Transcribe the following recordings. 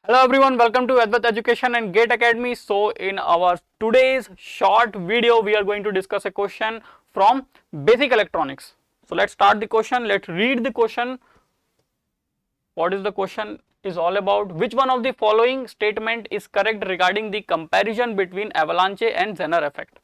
Hello everyone, welcome to Advaith Education and Gate Academy. So in our today's short video, we are going to discuss a question from basic electronics. So let's start the question. Let's read the question. What is the question is all about? Which one of the following statement is correct regarding the comparison between avalanche and Zener effect?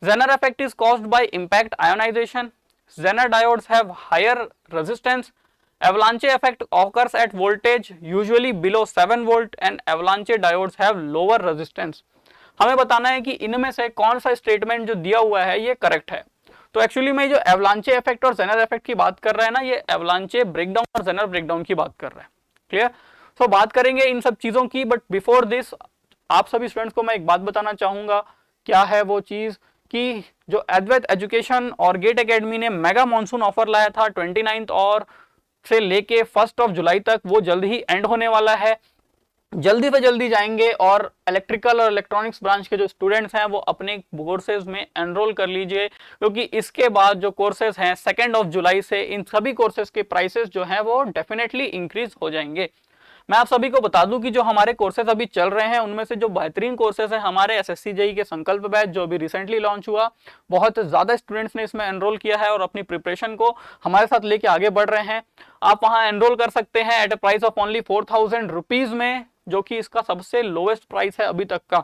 Zener effect is caused by impact ionization. Zener diodes have higher resistance. Avalanche effect occurs at voltage usually below 7 volt and avalanche diodes have lower resistance. हमें बताना है कि इनमें से कौन सा statement जो दिया हुआ है ये करेक्ट है. तो एक्चुअली में जो एवलांचे इफेक्ट और जेनर इफेक्ट की बात कर रहा है ना, ये एवलांचे ब्रेकडाउन और जेनर ब्रेकडाउन की बात कर रहा है. क्लियर? सो बात करेंगे इन सब चीजों की, बट बिफोर दिस आप सभी स्टूडेंट्स को मैं एक बात बताना चाहूंगा. क्या है वो चीज कि जो अद्वैत एजुकेशन और गेट एकेडमी ने मेगा मॉनसून ऑफर लाया था 29 और से लेके 1 जुलाई तक, वो जल्द ही एंड होने वाला है. जल्दी से जल्दी जाएंगे और इलेक्ट्रिकल और इलेक्ट्रॉनिक्स ब्रांच के जो स्टूडेंट्स हैं वो अपने कोर्सेज में एनरोल कर लीजिए, क्योंकि इसके बाद जो कोर्सेज हैं 2 जुलाई से इन सभी कोर्सेज के प्राइसेस जो हैं वो डेफिनेटली इंक्रीज हो जाएंगे. मैं आप सभी को बता दूं कि जो हमारे कोर्सेज अभी चल रहे हैं उनमें से जो बेहतरीन कोर्सेज हैं हमारे एसएससी जेई के संकल्प बैच जो अभी रिसेंटली लॉन्च हुआ, बहुत ज्यादा स्टूडेंट्स ने इसमें एनरोल किया है और अपनी प्रिपरेशन को हमारे साथ लेके आगे बढ़ रहे हैं. आप वहां एनरोल कर सकते हैं at a price of only 4000 rupees में, जो कि इसका सबसे लोएस्ट प्राइस है अभी तक का.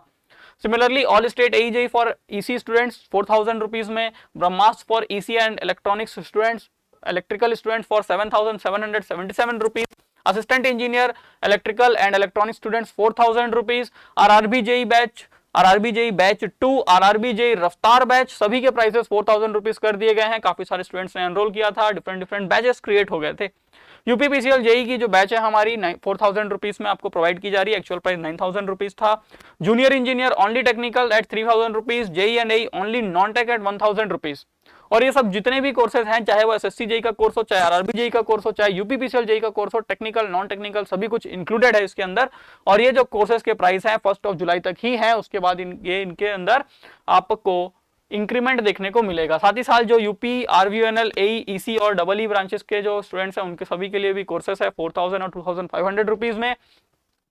Similarly all state AE for EC students 4000 rupees में, Brahmastra for EC and electronics students, electrical students for 7777 rupees, assistant engineer electrical and electronic students 4000 rupees, RRB JE batch, RRB JE batch 2, RRB JE रफ्तार batch, सभी के prices 4000 rupees कर दिए गए हैं. काफी सारे स्टूडेंट्स ने एनरोल किया था, डिफरेंट बैचेस क्रिएट हो गए थे. यूपीपीसीएल जेई की जो बैच है हमारी 4000 रुपीज में आपको प्रोवाइड की जा रही है. एक्चुअल प्राइस 9000 रुपीज था. Junior engineer only technical at 3000 rupees, JE and AE only non tech at 1000 rupees. और ये सब जितने भी कोर्सेज हैं, चाहे वो एसएससी जेई का कोर्स हो, चाहे आरआरबी जेई का कोर्स हो, चाहे यूपीपीसीएल जेई का कोर्स हो, टेक्निकल नॉन टेक्निकल सभी कुछ इंक्लूडेड है इसके अंदर. और ये जो कोर्सेज के प्राइस हैं 1 जुलाई तक ही है, उसके बाद इनके अंदर आपको इंक्रीमेंट देखने को मिलेगा. साथ ही साथ जो यूपी आरवीएनएल एई ईसी और डबल ई ब्रांचेस के जो स्टूडेंट्स हैं उनके सभी के लिए भी कोर्सेस है 4000 और 2500 रुपीज में.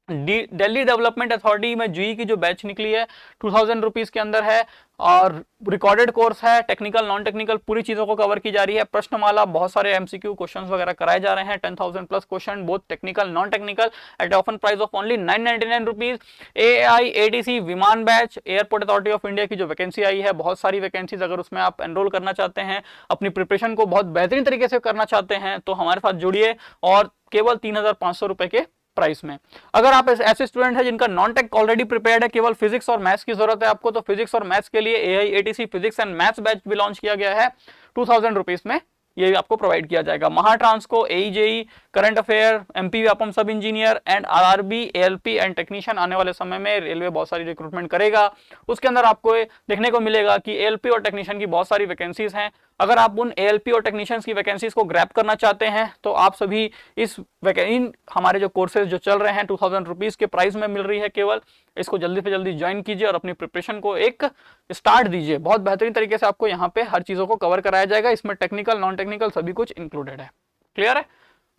दिल्ली डेवलपमेंट अथॉरिटी में जीई की जो बैच निकली है 2000 रुपीज के अंदर है और रिकॉर्डेड कोर्स है. टेक्निकल नॉन टेक्निकल पूरी चीजों को कवर की जा रही है. प्रश्नमाला, बहुत सारे एमसीक्यू क्वेश्चंस वगैरह कराए जा रहे हैं. 10,000 plus question both technical non technical at often price of only 999 rupees. AIATC विमान batch, Airport Authority of India की जो वैकेंसी आई है, बहुत सारी वैकेंसीज, अगर उसमें आप एनरोल करना चाहते हैं, अपनी प्रिपरेशन को बहुत बेहतरीन तरीके से करना चाहते हैं, तो हमारे साथ जुड़िए और केवल 3500 रुपए के प्राइस में. अगर आप ऐसे स्टूडेंट हैं जिनका नॉन टेक ऑलरेडी प्रिपेयर्ड है, केवल फिजिक्स और मैथ्स की जरूरत है आपको, तो फिजिक्स और मैथ्स के लिए एआईएटीसी फिजिक्स एंड मैथ्स बैच भी लॉन्च किया गया है 2000 रुपीज में. ये आपको प्रोवाइड किया जाएगा. Mahatransco, AE JE, current affair, MP Vyapam sub engineer and RRB, ALP and technician आने वाले समय में रेलवे बहुत सारी रिक्रूटमेंट करेगा. उसके अंदर आपको देखने को मिलेगा कि एएलपी और टेक्नीशियन की बहुत सारी वैकेंसीज हैं. अगर आप उन एएलपी और टेक्नीशियंस की वैकेंसीज को ग्रैब करना चाहते हैं तो आप सभी इन हमारे जो कोर्सेज जो चल रहे हैं 2000 रुपीज के प्राइस में मिल रही है केवल, इसको जल्दी से जल्दी ज्वाइन कीजिए और अपनी प्रिपरेशन को एक स्टार्ट दीजिए. बहुत बेहतरीन तरीके से आपको यहाँ पे हर चीजों को कवर कराया जाएगा. इसमें टेक्निकल नॉन टेक्निकल सभी कुछ इंक्लूडेड है. क्लियर है?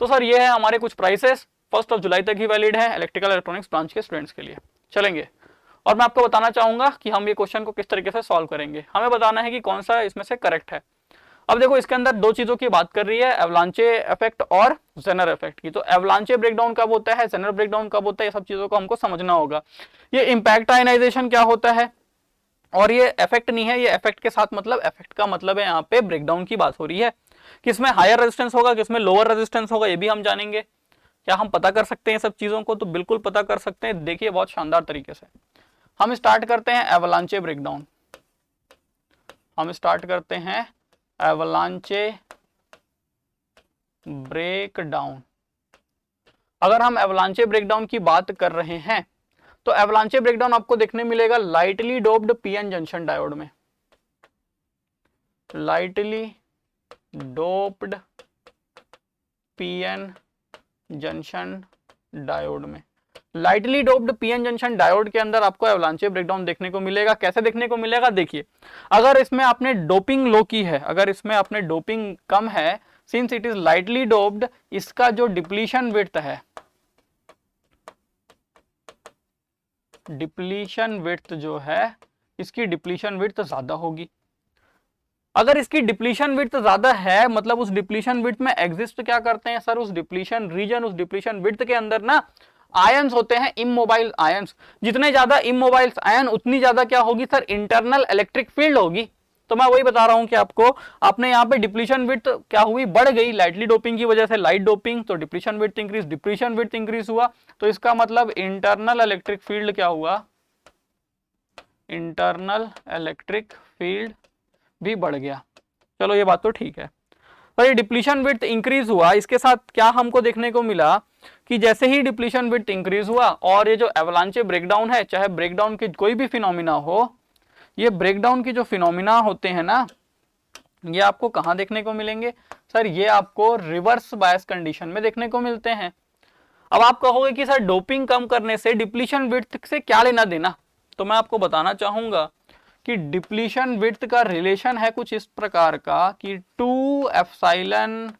तो सर ये है हमारे कुछ प्राइसेस, 1 जुलाई तक ही वैलिड है इलेक्ट्रिकल इलेक्ट्रॉनिक्स ब्रांच के स्टूडेंट्स के लिए. चलेंगे और मैं आपको बताना चाहूंगा कि हम ये क्वेश्चन को किस तरीके से सॉल्व करेंगे. हमें बताना है कि कौन सा इसमें से करेक्ट है. अब देखो इसके अंदर दो चीजों की बात कर रही है, एवलांचे इफेक्ट और जेनर इफेक्ट की. तो एवलांचे ब्रेकडाउन कब होता है, जेनर ब्रेकडाउन कब होता है, ये सब चीजों को हमको समझना होगा. ये इंपैक्ट आयनाइजेशन क्या होता है, और ये इफेक्ट नहीं है, ये इफेक्ट के साथ मतलब इफेक्ट का मतलब है यहाँ पे ब्रेकडाउन की बात हो रही है. किसमें हायर रेजिस्टेंस होगा, किसमें लोअर रेजिस्टेंस होगा, ये भी हम जानेंगे. क्या हम पता कर सकते हैं सब चीजों को? तो बिल्कुल पता कर सकते हैं. देखिए बहुत शानदार तरीके से हम स्टार्ट करते हैं एवलांचे ब्रेकडाउन. हम स्टार्ट करते हैं एवलांचे ब्रेकडाउन. अगर हम एवलांचे ब्रेकडाउन की बात कर रहे हैं तो एवलांचे ब्रेकडाउन आपको देखने मिलेगा lightly doped PN junction diode में. Lightly doped PN junction diode में. Lightly doped PN junction diode के अंदर आपको एवलांचे ब्रेकडाउन देखने को मिलेगा. कैसे देखने को मिलेगा? देखिए, अगर इसमें आपने डोपिंग लो की है, अगर इसमें आपने डोपिंग कम है, since it is lightly doped, इसका जो डिप्लीशन विड्थ है, डिप्लीशन विड्थ जो है इसकी डिप्लीशन विड्थ ज्यादा होगी। अगर इसकी डिप्लीशन विड्थ ज्यादा है मतलब उस डिप्लीशन विड्थ में एग्जिस्ट क्या करते हैं सर, उस डिप्लीशन रीजन, उस डिप्लीशन विड्थ के अंदर ना आयंस होते हैं, इमोबाइल आयंस। जितने ज्यादा इमोबाइल आयन उतनी ज्यादा क्या होगी सर, इंटरनल इलेक्ट्रिक फील्ड होगी। तो मैं वही बता रहा हूं कि आपको, आपने यहाँ पे डिप्लीशन विड्थ क्या हुई, बढ़ गई लाइटली डोपिंग की वजह से, लाइट डोपिंग, तो depletion width increase, depletion width increase हुआ, तो इसका मतलब इंटरनल इलेक्ट्रिक फील्ड क्या हुआ, इंटरनल इलेक्ट्रिक फील्ड भी बढ़ गया। चलो ये बात तो ठीक है। तो ये डिप्लीशन विड्थ इंक्रीज हुआ, इसके साथ क्या हमको देखने को मिला कि जैसे ही डिप्लीशन विड्थ इंक्रीज हुआ और ये जो एवलांचे ब्रेकडाउन है, चाहे ब्रेकडाउन की कोई भी फिनोमिना हो, ये ब्रेकडाउन की जो फिनोमिना होते हैं ना, ये आपको कहां देखने को मिलेंगे सर, ये आपको रिवर्स बायस कंडीशन में देखने को मिलते हैं। अब आप कहोगे कि सर डोपिंग कम करने से डिप्लीशन विड्थ से क्या लेना देना, तो मैं आपको बताना चाहूंगा कि डिप्लीशन विड्थ का रिलेशन है कुछ इस प्रकार का कि 2 epsilon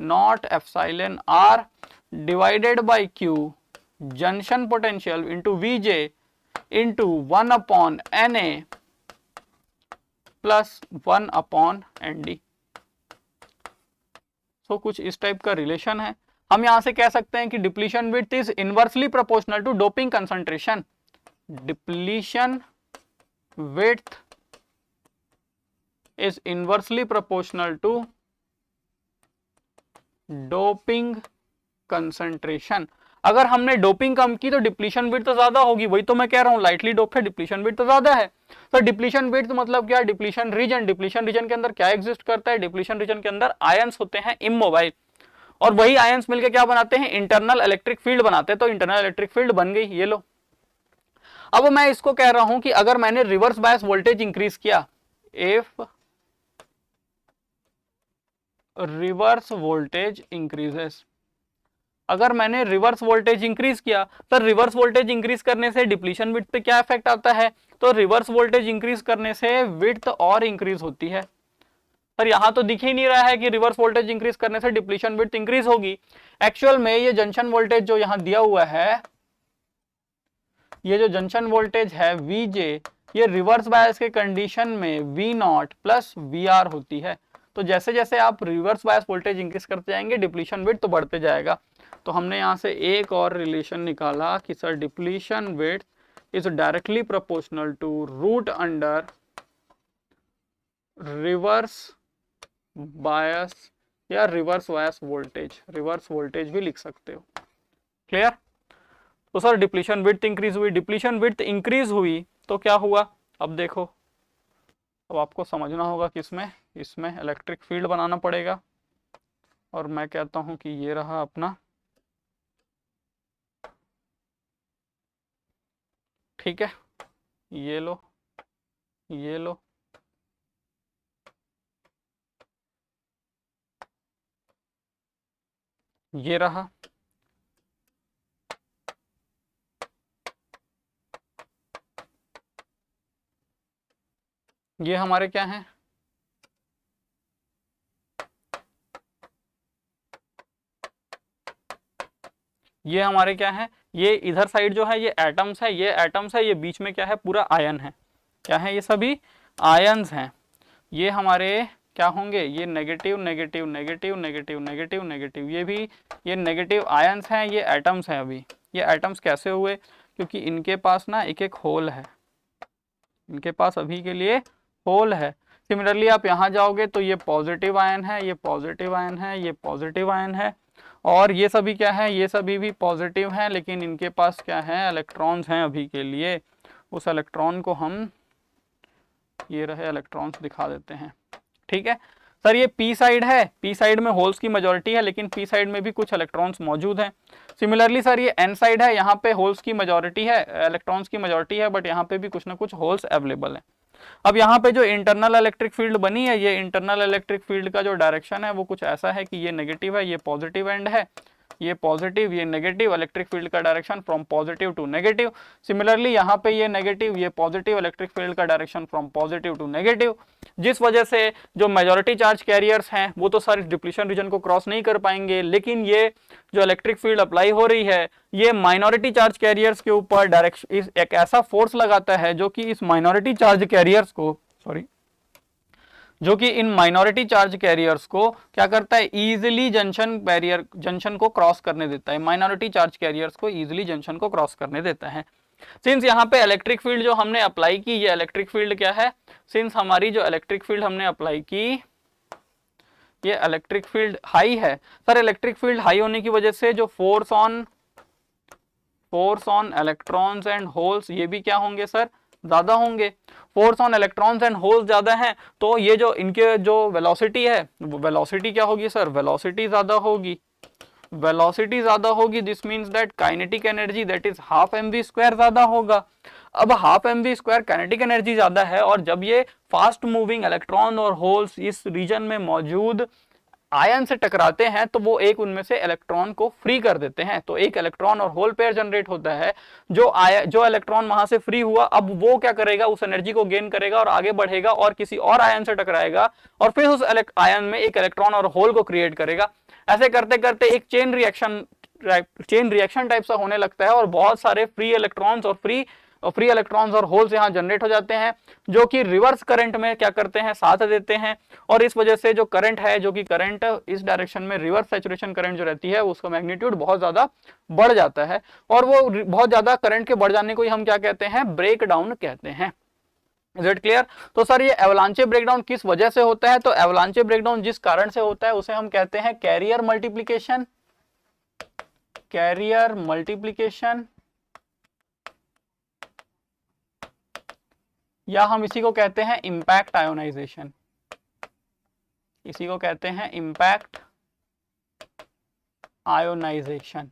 not epsilon R divided by Q junction potential into VJ into 1/Na plus 1/Nd। So कुछ इस टाइप का रिलेशन है। हम यहां से कह सकते हैं कि depletion width is inversely proportional to doping concentration. Depletion width is inversely proportional to doping concentration। अगर हमने डोपिंग कम की तो डिप्लीशन विड्थ तो ज्यादा होगी, वही तो मैं कह रहा हूं, लाइटली डोप है डिप्लीशन विड्थ तो ज्यादा है। तो डिप्लीशन विड्थ मतलब क्या, डिप्लीशन रीजन, डिप्लीशन रीजन के अंदर क्या एग्जिस्ट करता है, डिप्लीशन रीजन के अंदर आयंस होते हैं इमोबाइल, और वही आयंस मिलकर क्या बनाते हैं, इंटरनल इलेक्ट्रिक फील्ड बनाते हैं। तो इंटरनल इलेक्ट्रिक फील्ड बन गई, ये लो। अब मैं इसको कह रहा हूं कि अगर मैंने रिवर्स बायस वोल्टेज इंक्रीज किया, इफ रिवर्स वोल्टेज इंक्रीजेस, अगर मैंने रिवर्स वोल्टेज इंक्रीज किया तो रिवर्स वोल्टेज इंक्रीज करने से डिप्लीशन विड्थ पे क्या इफेक्ट आता है, तो रिवर्स वोल्टेज इंक्रीज करने से विड्थ और इंक्रीज होती है। पर यहां तो दिख ही नहीं रहा है कि रिवर्स वोल्टेज इंक्रीज करने से डिप्लीशन विड्थ इंक्रीज होगी। एक्चुअल में ये जंक्शन वोल्टेज जो यहां दिया हुआ है, ये जो जंक्शन वोल्टेज है Vj, ये रिवर्स बायस के कंडीशन में V0 प्लस VR होती है। तो जैसे जैसे आप रिवर्स बायस वोल्टेज इंक्रीज करते जाएंगे डिप्लीशन विड्थ तो बढ़ते जाएगा। तो हमने यहाँ से एक और रिलेशन निकाला कि sir depletion width is directly proportional to root under reverse bias या reverse bias voltage, reverse voltage भी लिख सकते हो। क्लियर? तो सर डिप्लीशन विड्थ इंक्रीज हुई, डिप्लीशन विड्थ इंक्रीज हुई तो क्या हुआ, अब देखो, अब आपको समझना होगा कि इसमें इलेक्ट्रिक फील्ड बनाना पड़ेगा, और मैं कहता हूं कि ये रहा अपना, ठीक है, ये लो, ये लो, ये रहा, ये हमारे क्या हैं, ये हमारे क्या है, ये इधर साइड जो है ये एटम्स है, ये एटम्स है, ये बीच में क्या है, पूरा आयन है। क्या है, ये सभी आयन्स हैं। ये हमारे क्या होंगे, ये negative negative negative negative negative negative, ये भी ये नेगेटिव आयन्स हैं, ये एटम्स हैं। अभी ये एटम्स कैसे हुए, क्योंकि इनके पास ना एक एक होल है, इनके पास अभी के लिए होल है। सिमिलरली आप यहाँ जाओगे तो ये पॉजिटिव आयन है, ये पॉजिटिव आयन है, ये पॉजिटिव आयन है, और ये सभी क्या है, ये सभी भी पॉजिटिव हैं, लेकिन इनके पास क्या है, इलेक्ट्रॉन्स हैं अभी के लिए। उस इलेक्ट्रॉन को हम, ये रहे इलेक्ट्रॉन्स, दिखा देते हैं। ठीक है सर, ये पी साइड है, पी साइड में होल्स की मेजॉरिटी है, लेकिन पी साइड में भी कुछ इलेक्ट्रॉन्स मौजूद हैं। सिमिलरली सर ये एन साइड है, यहाँ पे होल्स की मेजॉरिटी है, इलेक्ट्रॉन्स की मेजॉरिटी है, बट यहाँ पे भी कुछ ना कुछ होल्स अवेलेबल है। अब यहाँ पे जो इंटरनल इलेक्ट्रिक फील्ड बनी है, ये इंटरनल इलेक्ट्रिक फील्ड का जो डायरेक्शन है वो कुछ ऐसा है कि ये नेगेटिव है, ये पॉजिटिव एंड है, ये पॉजिटिव, ये नेगेटिव, इलेक्ट्रिक फील्ड का direction from positive to negative. Similarly यहाँ पे ये नेगेटिव, ये पॉजिटिव, इलेक्ट्रिक फील्ड का direction from positive to negative, जिस वजह से जो मेजॉरिटी चार्ज कैरियर्स हैं वो तो सारे डिप्लीशन रीजन को क्रॉस नहीं कर पाएंगे, लेकिन ये जो इलेक्ट्रिक फील्ड अप्लाई हो रही है ये माइनॉरिटी चार्ज कैरियर्स के ऊपर डायरेक्शन एक ऐसा फोर्स लगाता है जो कि इस माइनॉरिटी चार्ज कैरियर्स को जो कि इन माइनॉरिटी चार्ज कैरियर्स को क्या करता है, इजीली जंक्शन को क्रॉस करने देता है। माइनॉरिटी चार्ज कैरियर्स को इजीली जंक्शन को क्रॉस करने देता है। सिंस यहाँ पे इलेक्ट्रिक फील्ड जो हमने अप्लाई की, ये इलेक्ट्रिक फील्ड क्या है, सिंस हमारी जो इलेक्ट्रिक फील्ड हमने अप्लाई की ये इलेक्ट्रिक फील्ड हाई है सर, इलेक्ट्रिक फील्ड हाई होने की वजह से जो force on electrons and holes ये भी क्या होंगे सर, ज्यादा होंगे। Force on electrons and holes ज्यादा हैं तो ये जो इनके जो वेलोसिटी है वो वेलोसिटी क्या होगी सर, वेलोसिटी ज्यादा होगी। वेलोसिटी ज्यादा होगी, this means that kinetic energy that is half mv square ज्यादा होगा। अब half mv square kinetic energy ज्यादा है और जब ये फास्ट मूविंग इलेक्ट्रॉन और होल्स इस रीजन में मौजूद आयन से टकराते हैं तो वो एक उनमें से इलेक्ट्रॉन को फ्री कर देते हैं, तो एक इलेक्ट्रॉन और होल पेयर जनरेट होता है। जो इलेक्ट्रॉन वहां से फ्री हुआ अब वो क्या करेगा, उस एनर्जी को गेन करेगा और आगे बढ़ेगा और किसी और आयन से टकराएगा और फिर उस आयन में एक इलेक्ट्रॉन और होल को क्रिएट करेगा। ऐसे करते करते एक चेन रिएक्शन टाइप सा होने लगता है और बहुत सारे फ्री इलेक्ट्रॉन्स और होल्स यहाँ जनरेट हो जाते हैं जो कि रिवर्स करंट में क्या करते हैं, साथ देते हैं। और इस वजह से जो करंट है, जो कि करंट इस डायरेक्शन में रिवर्स सैचुरेशन करंट जो रहती है उसका मैग्नीट्यूड बहुत ज्यादा बढ़ जाता है और वो बहुत ज्यादा करंट के बढ़ जाने को ही हम क्या कहते हैं, ब्रेक डाउन कहते हैं। Is it clear? तो सर ये एवलांचे ब्रेकडाउन किस वजह से होता है, तो एवलांचे ब्रेकडाउन जिस कारण से होता है उसे हम कहते हैं कैरियर मल्टीप्लिकेशन, या हम इसी को कहते हैं इंपैक्ट आयोनाइजेशन, इसी को कहते हैं इंपैक्ट आयोनाइजेशन।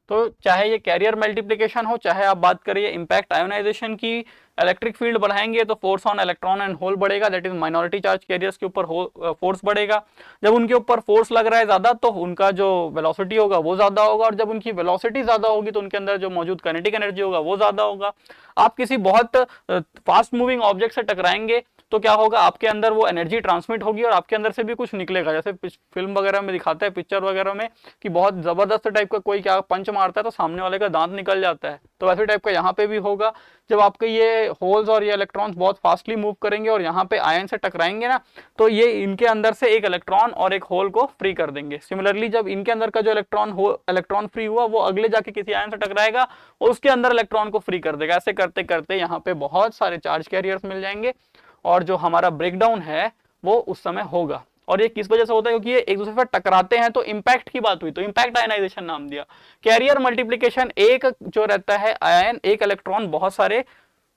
तो चाहे ये कैरियर मल्टीप्लिकेशन हो, चाहे आप बात करिए इंपैक्ट आयोनाइजेशन की, इलेक्ट्रिक फील्ड बढ़ाएंगे तो force on electron and hole बढ़ेगा, that is minority charge carriers के ऊपर फोर्स बढ़ेगा। जब उनके ऊपर फोर्स लग रहा है ज्यादा तो उनका जो वेलोसिटी होगा वो ज्यादा होगा और जब उनकी वेलोसिटी ज्यादा होगी तो उनके अंदर जो मौजूद काइनेटिक एनर्जी होगा वो ज्यादा होगा। आप किसी बहुत फास्ट मूविंग ऑब्जेक्ट से टकराएंगे तो क्या होगा, आपके अंदर वो एनर्जी ट्रांसमिट होगी और आपके अंदर से भी कुछ निकलेगा। जैसे फिल्म वगैरह में दिखाता है, पिक्चर वगैरह में कि बहुत जबरदस्त टाइप का कोई क्या पंच मारता है तो सामने वाले का दांत निकल जाता है, तो वैसे टाइप का यहाँ पे भी होगा। जब आपके ये होल्स और ये इलेक्ट्रॉन्स बहुत फास्टली मूव करेंगे और यहाँ पे आयन से टकराएंगे ना, तो ये इनके अंदर से एक इलेक्ट्रॉन और एक होल को फ्री कर देंगे। सिमिलरली जब इनके अंदर का जो इलेक्ट्रॉन फ्री हुआ वो अगले जाके किसी आयन से टकराएगा और उसके अंदर इलेक्ट्रॉन को फ्री कर देगा। ऐसे करते करते यहाँ पे बहुत सारे चार्ज कैरियर्स मिल जाएंगे और जो हमारा ब्रेकडाउन है वो उस समय होगा। और ये किस वजह से होता है, क्योंकि ये एक दूसरे पर टकराते हैं, तो इंपैक्ट की बात हुई तो इंपैक्ट आयनाइजेशन नाम दिया। कैरियर मल्टीप्लिकेशन, एक जो रहता है आयन, एक इलेक्ट्रॉन बहुत सारे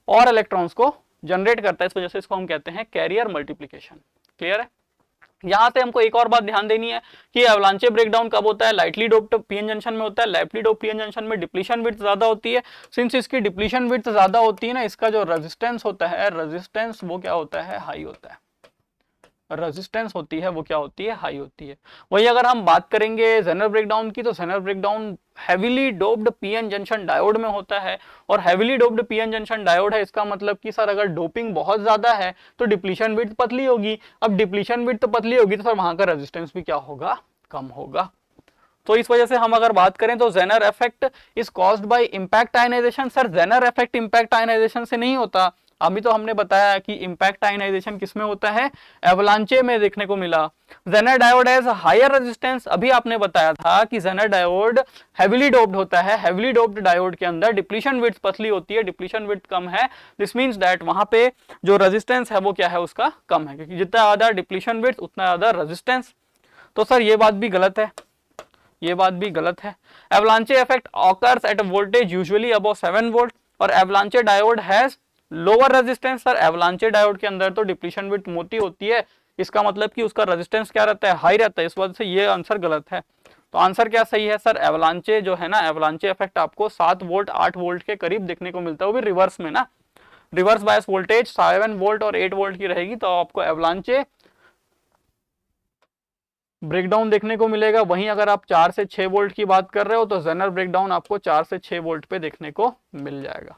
और इलेक्ट्रॉन्स को जनरेट करता है, इस वजह से इसको हम कहते हैं कैरियर मल्टीप्लिकेशन। क्लियर है? यहां से हमको एक और बात ध्यान देनी है कि एवलांचे ब्रेकडाउन कब होता है, लाइटली डोप्ड पीएन जंक्शन में होता है। लाइटली डोप्ड पीएन जंक्शन में डिप्लीशन विड्थ ज्यादा होती है। सिंस इसकी डिप्लीशन विड्थ ज्यादा होती है ना, इसका जो रेजिस्टेंस होता है, रेजिस्टेंस वो क्या होता है, हाई होता है। रेजिस्टेंस होती है वो क्या होती है, हाई होती है। वही अगर हम बात करेंगे जेनर ब्रेकडाउन की, तो Zener breakdown heavily doped PN junction diode में होता है। और heavily doped PN junction diode है, इसका मतलब कि सर अगर डोपिंग बहुत ज्यादा है तो डिप्लीशन विड्थ पतली होगी। अब डिप्लीशन विड्थ पतली होगी तो सर वहां का रेजिस्टेंस भी क्या होगा, कम होगा। तो इस वजह से हम अगर बात करें तो Zener effect is caused by impact ionization. Sir Zener effect impact ionization से नहीं होता, अभी तो हमने बताया कि इंपैक्ट आयनाइजेशन किसमें होता है, एवलांचे में देखने को मिला। Zener diode has higher resistance, अभी आपने बताया था कि जेनर डायोड हेवीली डोप्ड होता है। हेवीली डोप्ड डायोड के अंदर डिप्लीशन विड्थ पतली होती है, डिप्लीशन विड्थ कम है। दिस मींस दैट वहां पे जो रेजिस्टेंस है वो क्या है, उसका कम है, क्योंकि जितना ज्यादा डिप्लीशन विड्थ उतना ज्यादा रेजिस्टेंस। तो सर ये बात भी गलत है, ये बात भी गलत है। Avalanche effect occurs at a voltage usually above 7 volt और avalanche diode has lower resistance. Sir avalanche diode के अंदर तो डिप्लीशन विड्थ मोटी होती है, इसका मतलब कि उसका रेजिस्टेंस क्या रहता है, हाई रहता है। इस वजह से ये आंसर गलत है। तो आंसर क्या सही है सर, एवलांचे जो है ना, एवलांचे इफेक्ट आपको 7 वोल्ट 8 वोल्ट के करीब देखने को मिलता है, वो भी रिवर्स में ना। रिवर्स बायस वोल्टेज 7 वोल्ट और 8 वोल्ट की रहेगी तो आपको एवलांचे ब्रेकडाउन देखने को मिलेगा। वहीं अगर आप 4 से 6 वोल्ट की बात कर रहे हो तो जेनर ब्रेकडाउन आपको 4 से 6 वोल्ट पे देखने को मिल जाएगा।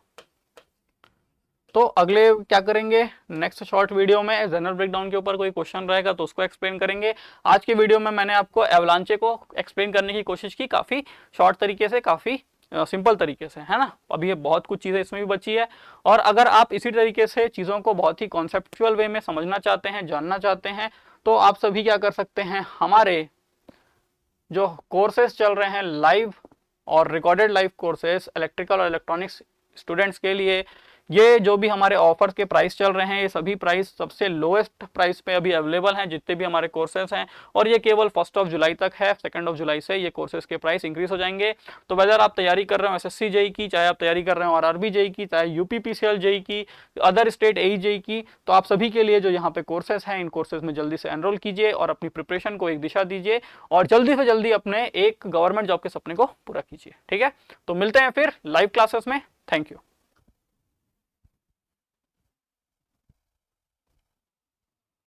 तो अगले क्या करेंगे, नेक्स्ट शॉर्ट वीडियो में जेनर ब्रेकडाउन के ऊपर कोई क्वेश्चन रहेगा तो उसको एक्सप्लेन करेंगे। आज के वीडियो में मैंने आपको एवलांचे को एक्सप्लेन करने की कोशिश की, काफी शॉर्ट तरीके से, काफी सिंपल तरीके से, है ना। अभी ये बहुत कुछ चीजें इसमें भी बची है, और अगर आप इसी तरीके से चीजों को बहुत ही कॉन्सेप्चुअल वे में समझना चाहते हैं, जानना चाहते हैं, तो आप सभी क्या कर सकते हैं, हमारे जो कोर्सेज चल रहे हैं लाइव और रिकॉर्डेड लाइव कोर्सेज इलेक्ट्रिकल और इलेक्ट्रॉनिक्स स्टूडेंट्स के लिए, ये जो भी हमारे ऑफर्स के प्राइस चल रहे हैं, ये सभी प्राइस सबसे लोएस्ट प्राइस पे अभी अवेलेबल हैं जितने भी हमारे कोर्सेज हैं, और ये केवल 1 जुलाई तक है। 2 जुलाई से ये कोर्सेज के प्राइस इंक्रीज हो जाएंगे। तो वेदर आप तैयारी कर रहे हो एसएससी जेई की, चाहे आप तैयारी कर रहे हो आरआरबी जेई की, चाहे यूपीपीसीएल जेई की, अदर स्टेट एई जेई की, तो आप सभी के लिए जो यहाँ पे कोर्सेज हैं, इन कोर्सेज में जल्दी से एनरोल कीजिए और अपनी प्रिपरेशन को एक दिशा दीजिए, और जल्दी से जल्दी अपने एक गवर्नमेंट जॉब के सपने को पूरा कीजिए। ठीक है, तो मिलते हैं फिर लाइव क्लासेस में। Thank you.